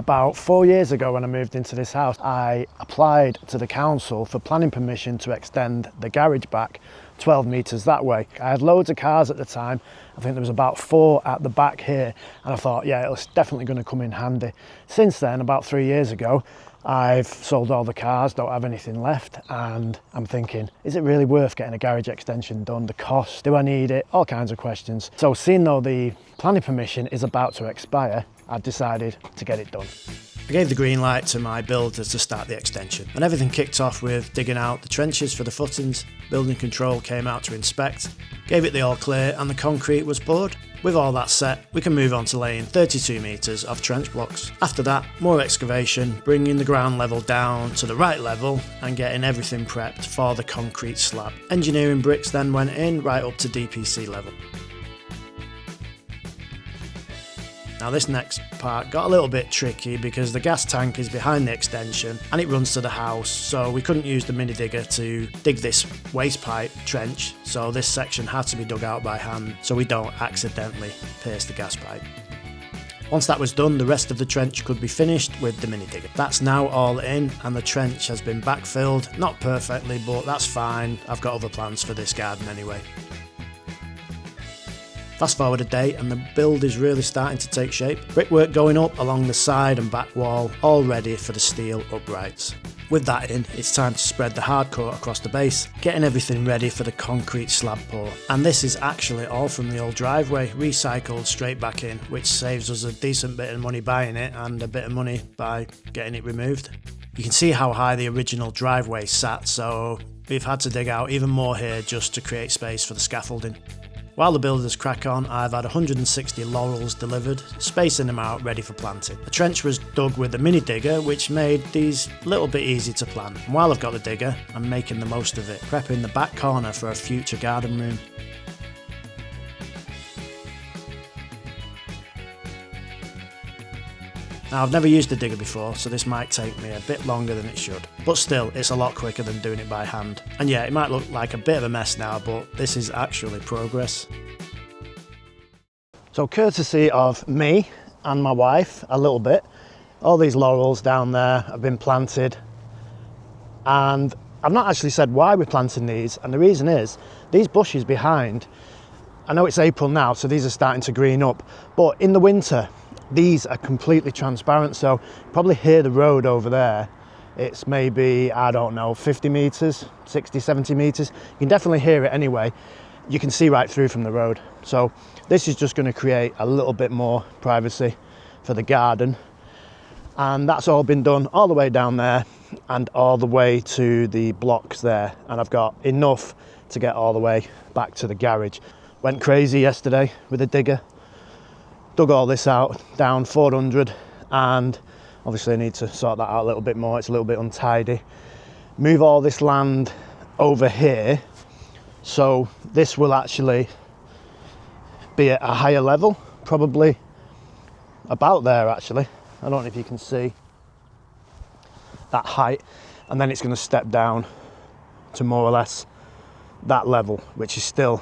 About 4 years ago when I moved into this house, I applied to the council for planning permission to extend the garage back 12 metres that way. I had loads of cars at the time. I think there was about 4 at the back here, and I thought, yeah, it's definitely going to come in handy. Since then, about 3 years ago, I've sold all the cars, don't have anything left, and I'm thinking, is it really worth getting a garage extension done? The cost, do I need it? All kinds of questions. So seeing though the planning permission is about to expire, I decided to get it done. I gave the green light to my builders to start the extension, and everything kicked off with digging out the trenches for the footings. Building control came out to inspect, gave it the all clear, and the concrete was poured. With all that set, we can move on to laying 32 metres of trench blocks. After that, more excavation, bringing the ground level down to the right level and getting everything prepped for the concrete slab. Engineering bricks then went in right up to DPC level. Now this next part got a little bit tricky because the gas tank is behind the extension and it runs to the house, so we couldn't use the mini digger to dig this waste pipe trench, so this section had to be dug out by hand so we don't accidentally pierce the gas pipe. Once that was done, the rest of the trench could be finished with the mini digger. That's now all in and the trench has been backfilled, not perfectly, but that's fine. I've got other plans for this garden anyway. Fast forward a day and the build is really starting to take shape. Brickwork going up along the side and back wall, all ready for the steel uprights. With that in, it's time to spread the hard coat across the base, getting everything ready for the concrete slab pour. And this is actually all from the old driveway, recycled straight back in, which saves us a decent bit of money buying it and a bit of money by getting it removed. You can see how high the original driveway sat, so we've had to dig out even more here just to create space for the scaffolding. While the builders crack on, I've had 160 laurels delivered, spacing them out ready for planting. A trench was dug with a mini digger, which made these a little bit easy to plant. And while I've got the digger, I'm making the most of it, prepping the back corner for a future garden room. Now I've never used a digger before, so this might take me a bit longer than it should. But still, it's a lot quicker than doing it by hand. And yeah, it might look like a bit of a mess now, but this is actually progress. So courtesy of me and my wife, a little bit, all these laurels down there have been planted. And I've not actually said why we're planting these, and the reason is, these bushes behind, I know it's April now, so these are starting to green up, but in the winter, these are completely transparent, so you probably hear the road over there. It's maybe, I don't know, 50 metres, 60, 70 metres. You can definitely hear it anyway. You can see right through from the road. So this is just going to create a little bit more privacy for the garden. And that's all been done all the way down there and all the way to the blocks there. And I've got enough to get all the way back to the garage. Went crazy yesterday with a digger. Dug all this out, down 400, and obviously I need to sort that out a little bit more. It's a little bit untidy. Move all this land over here, so this will actually be at a higher level, probably about there actually. I don't know if you can see that height, and then it's going to step down to more or less that level, which is still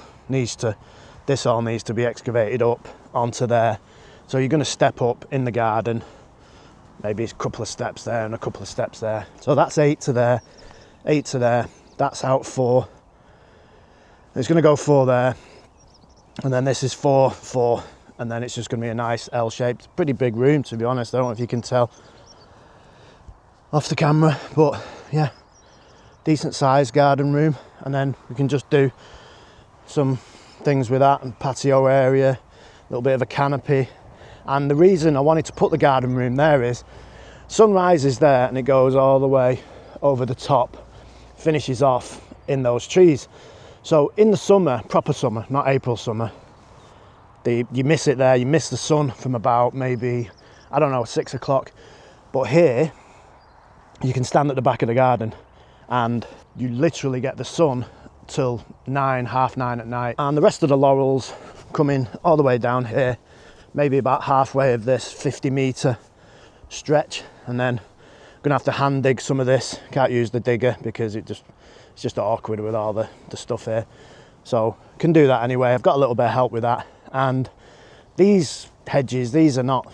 this all needs to be excavated up onto there. So you're going to step up in the garden, maybe a couple of steps there and a couple of steps there. So that's 8 to there, 8 to there, that's out 4. It's going to go 4 there, and then this is 4, 4, and then it's just going to be a nice L-shaped, pretty big room to be honest. I don't know if you can tell off the camera, but yeah, decent sized garden room. And then we can just do some things with that, and patio area, a little bit of a canopy. And the reason I wanted to put the garden room there is sun rises there and it goes all the way over the top, finishes off in those trees. So in the summer, proper summer, not April summer, you miss it there, you miss the sun from about maybe, I don't know, 6 o'clock. But here you can stand at the back of the garden and you literally get the sun till 9, half 9 at night. And the rest of the laurels coming all the way down here, maybe about halfway of this 50-metre stretch, and then I'm gonna have to hand dig some of this. Can't use the digger because it's just awkward with all the stuff here. So can do that anyway. I've got a little bit of help with that. And these hedges. These are not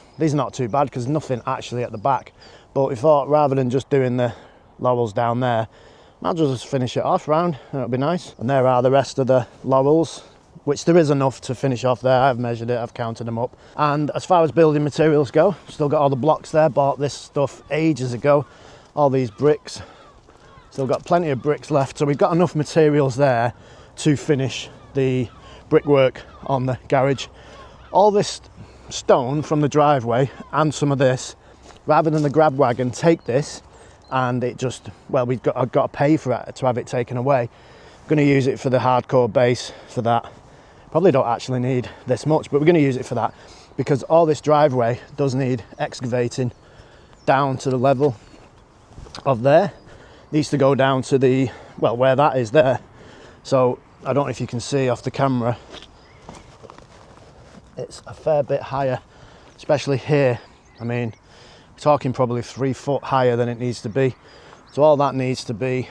too bad because nothing actually at the back. But we thought rather than just doing the laurels down there, might as well just finish it off round. That'll be nice. And there are the rest of the laurels, which there is enough to finish off there. I've measured it, I've counted them up. And as far as building materials go, still got all the blocks there. Bought this stuff ages ago. All these bricks. Still got plenty of bricks left. So we've got enough materials there to finish the brickwork on the garage. All this stone from the driveway and some of this, rather than the grab wagon take this and it just, well, I've got to pay for it to have it taken away. I'm going to use it for the hardcore base for that. Probably don't actually need this much, but we're going to use it for that because all this driveway does need excavating down to the level of there. Needs to go down to the, well, where that is there. So I don't know if you can see off the camera, it's a fair bit higher, especially here. I mean, we're talking probably 3 foot higher than it needs to be. So all that needs to be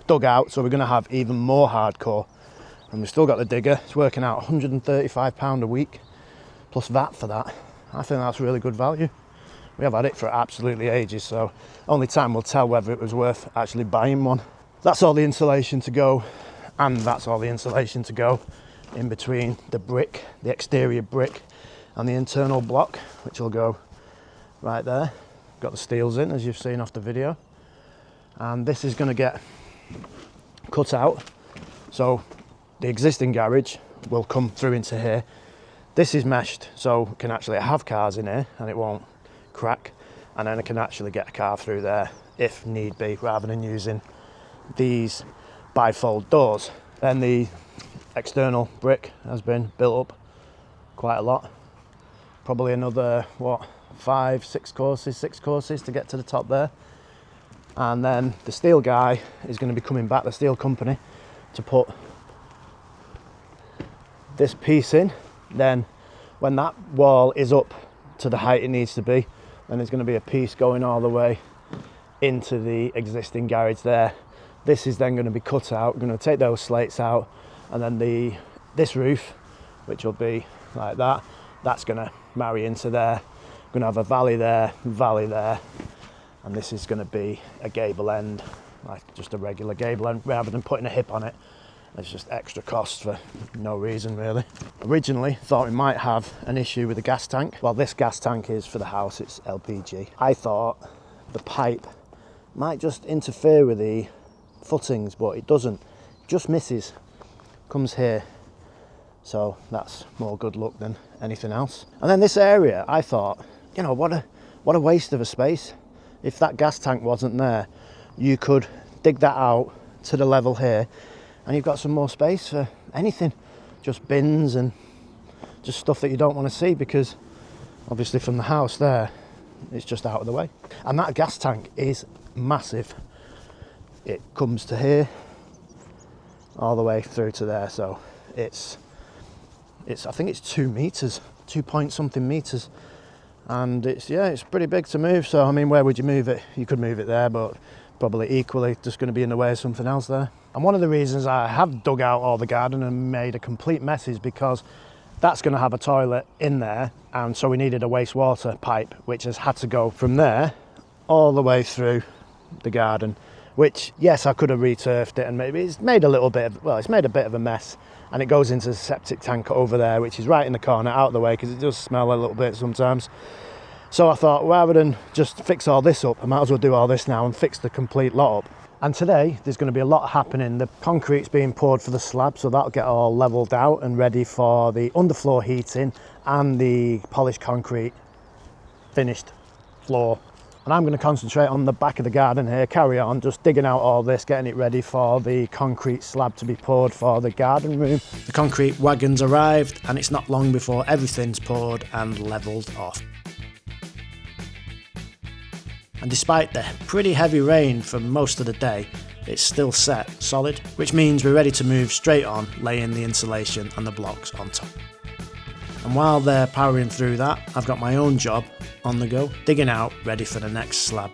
dug out. So we're going to have even more hardcore. And we've still got the digger. It's working out £135 a week plus VAT for that. I think that's really good value. We have had it for absolutely ages, so only time will tell whether it was worth actually buying one. That's all the insulation to go, and that's all the insulation to go in between the brick, the exterior brick, and the internal block, which will go right there. Got the steels in, as you've seen off the video. And this is going to get cut out, so the existing garage will come through into here. This is meshed, so we can actually have cars in here, and it won't crack, and then I can actually get a car through there if need be, rather than using these bifold doors. Then the external brick has been built up quite a lot, probably another what, 6 courses to get to the top there. And then the steel guy is going to be coming back, the steel company, to put this piece in. Then when that wall is up to the height it needs to be, then there's going to be a piece going all the way into the existing garage there. This is then going to be cut out. We're going to take those slates out, and then this roof, which will be like that, that's going to marry into there. We're going to have a valley there, and this is going to be a gable end, like just a regular gable end, rather than putting a hip on it. It's just extra cost for no reason, really. Originally thought we might have an issue with the gas tank. Well, this gas tank is for the house, it's LPG. I thought the pipe might just interfere with the footings, but it doesn't. It just misses, comes here. So that's more good luck than anything else. And then this area, I thought, you know, what a waste of a space. If that gas tank wasn't there, you could dig that out to the level here, and you've got some more space for anything, just bins and just stuff that you don't want to see, because obviously from the house there, it's just out of the way. And that gas tank is massive. It comes to here, all the way through to there. So it's I think it's 2 meters, 2 point something meters. And it's pretty big to move. So I mean, where would you move it? You could move it there, but probably equally just going to be in the way of something else there. And one of the reasons I have dug out all the garden and made a complete mess is because that's going to have a toilet in there, and so we needed a wastewater pipe, which has had to go from there all the way through the garden, which, yes, I could have returfed it, and maybe it's made a little bit of, well, it's made a bit of a mess, and it goes into the septic tank over there, which is right in the corner, out of the way, because it does smell a little bit sometimes. So I thought, rather than just fix all this up, I might as well do all this now and fix the complete lot up. And today there's going to be a lot happening. The concrete's being poured for the slab, so that'll get all levelled out and ready for the underfloor heating and the polished concrete finished floor. And I'm going to concentrate on the back of the garden here, carry on just digging out all this, getting it ready for the concrete slab to be poured for the garden room. The concrete wagon's arrived, and it's not long before everything's poured and levelled off. And despite the pretty heavy rain for most of the day, it's still set solid, which means we're ready to move straight on, laying the insulation and the blocks on top. And while they're powering through that, I've got my own job on the go, digging out, ready for the next slab.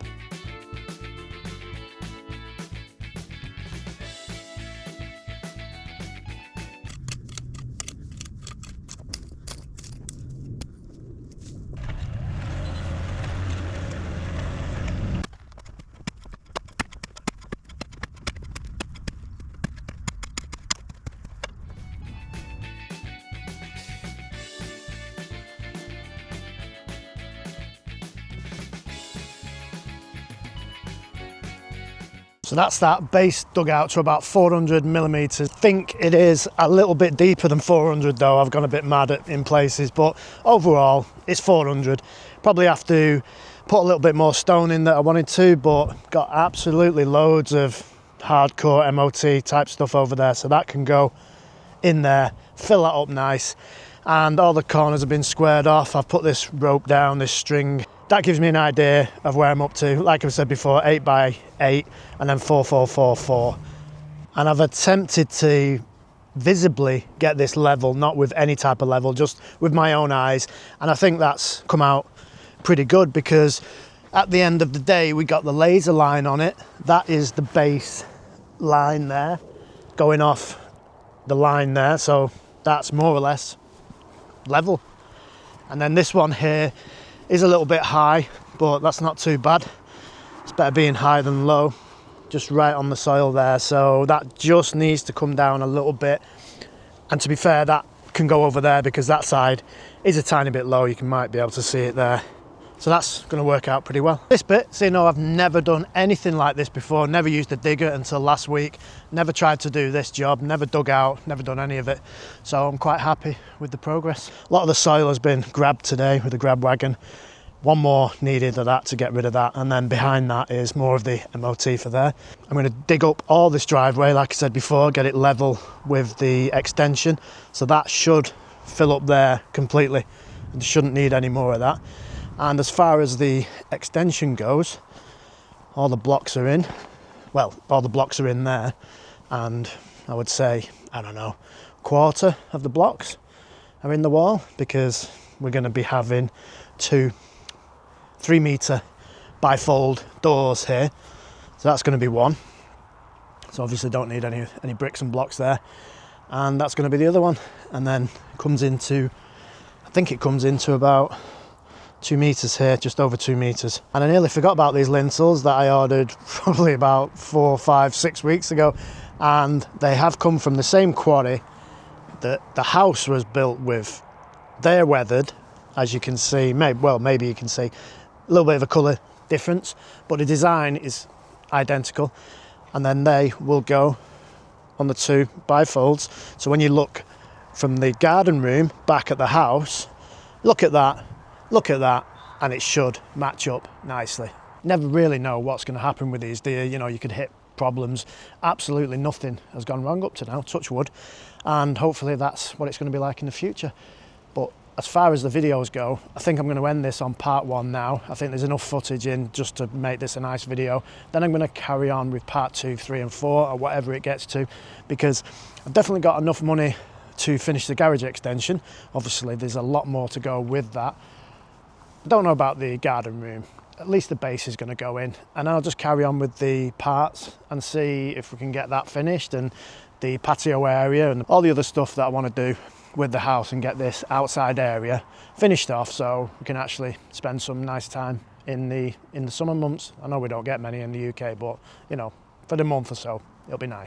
So that's that base dug out to about 400 millimeters. I think it is a little bit deeper than 400 though. I've gone a bit mad in places, but overall it's 400. Probably have to put a little bit more stone in that I wanted to, but got absolutely loads of hardcore MOT type stuff over there, so that can go in there, fill that up nice. And all the corners have been squared off. I've put this rope down, this string. That gives me an idea of where I'm up to. Like I said before, 8 by 8 and then 4, 4, 4, 4. And I've attempted to visibly get this level, not with any type of level, just with my own eyes. And I think that's come out pretty good, because at the end of the day, we got the laser line on it. That is the base line there, going off the line there. So that's more or less level. And then this one here is a little bit high, but that's not too bad. It's better being high than low, just right on the soil there. So that just needs to come down a little bit. And to be fair, that can go over there because that side is a tiny bit low. You might be able to see it there. So that's going to work out pretty well. This bit, so you know, I've never done anything like this before, never used a digger until last week, never tried to do this job, never dug out, never done any of it. So I'm quite happy with the progress. A lot of the soil has been grabbed today with the grab wagon. One more needed of that to get rid of that, and then behind that is more of the MOT for there. I'm going to dig up all this driveway, like I said before, get it level with the extension, so that should fill up there completely and shouldn't need any more of that. And as far as the extension goes, all the blocks are in. Well, all the blocks are in there, and I would say, I don't know, quarter of the blocks are in the wall, because we're going to be having 2 3-meter bifold doors here. So that's going to be one. So obviously don't need any bricks and blocks there. And that's going to be the other one. And then it comes into, I think it comes into about 2 meters here, just over 2 meters. And I nearly forgot about these lintels that I ordered probably about 4, 5, 6 weeks ago. And they have come from the same quarry that the house was built with. They're weathered, as you can see. Maybe you can see a little bit of a colour difference, but the design is identical. And then they will go on the 2 bifolds. So when you look from the garden room back at the house, look at that, and it should match up nicely. Never really know what's going to happen with these, do you? You know, you could hit problems. Absolutely nothing has gone wrong up to now, touch wood, and hopefully that's what it's going to be like in the future. But as far as the videos go, I think I'm going to end this on part 1 now. I think there's enough footage in just to make this a nice video. Then I'm going to carry on with part 2, 3 and 4, or whatever it gets to, because I've definitely got enough money to finish the garage extension. Obviously there's a lot more to go with that. I don't know about the garden room. At least the base is going to go in, and I'll just carry on with the parts and see if we can get that finished, and the patio area and all the other stuff that I want to do with the house, and get this outside area finished off so we can actually spend some nice time in the summer months. I know we don't get many in the UK, but you know, for the month or so it'll be nice.